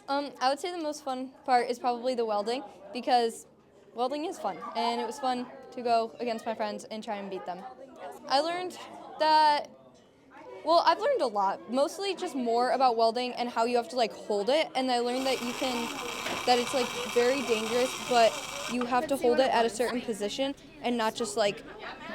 I would say the most fun part is probably the welding because welding is fun, and it was fun to go against my friends and try and beat them. I learned that, well, I've learned a lot, mostly just more about welding and how you have to like hold it, and I learned that that it's like very dangerous, but you have to hold it at a certain position and not just like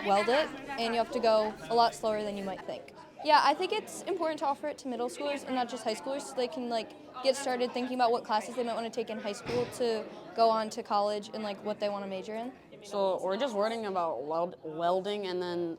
weld it, and you have to go a lot slower than you might think. Yeah, I think it's important to offer it to middle schoolers and not just high schoolers so they can like get started thinking about what classes they might want to take in high school to go on to college and like what they want to major in. So we're just learning about welding, and then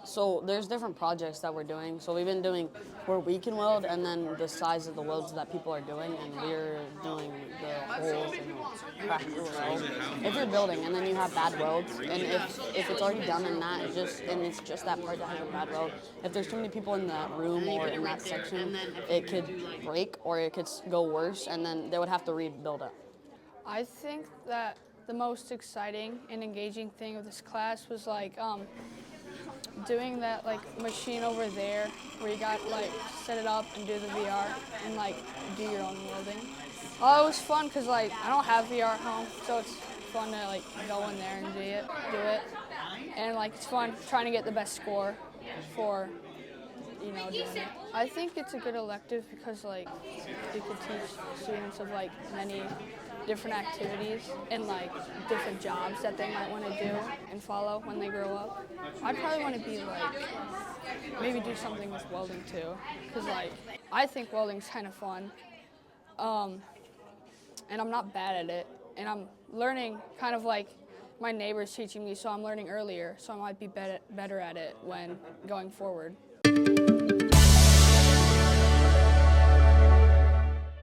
so there's different projects that we're doing. So we've been doing where we can weld, and then the size of the welds that people are doing, and we're doing the holes and the crack. So if you're building and then you have bad welds, and if it's already done in that, it's just that part that has a bad weld. If there's too many people in that room or in that section, it could break or it could go worse, and then they would have to rebuild it. I think that the most exciting and engaging thing of this class was doing that machine over there where you got set it up and do the VR and do your own welding. Oh, it was fun because I don't have VR at home, so it's fun to go in there and do it, and it's fun trying to get the best score for doing it. I think it's a good elective because you could teach students of many different activities and different jobs that they might want to do and follow when they grow up. I'd probably want to be maybe do something with welding too, because I think welding's kind of fun, and I'm not bad at it, and I'm learning kind of my neighbor's teaching me, so I'm learning earlier, so I might be better at it when going forward.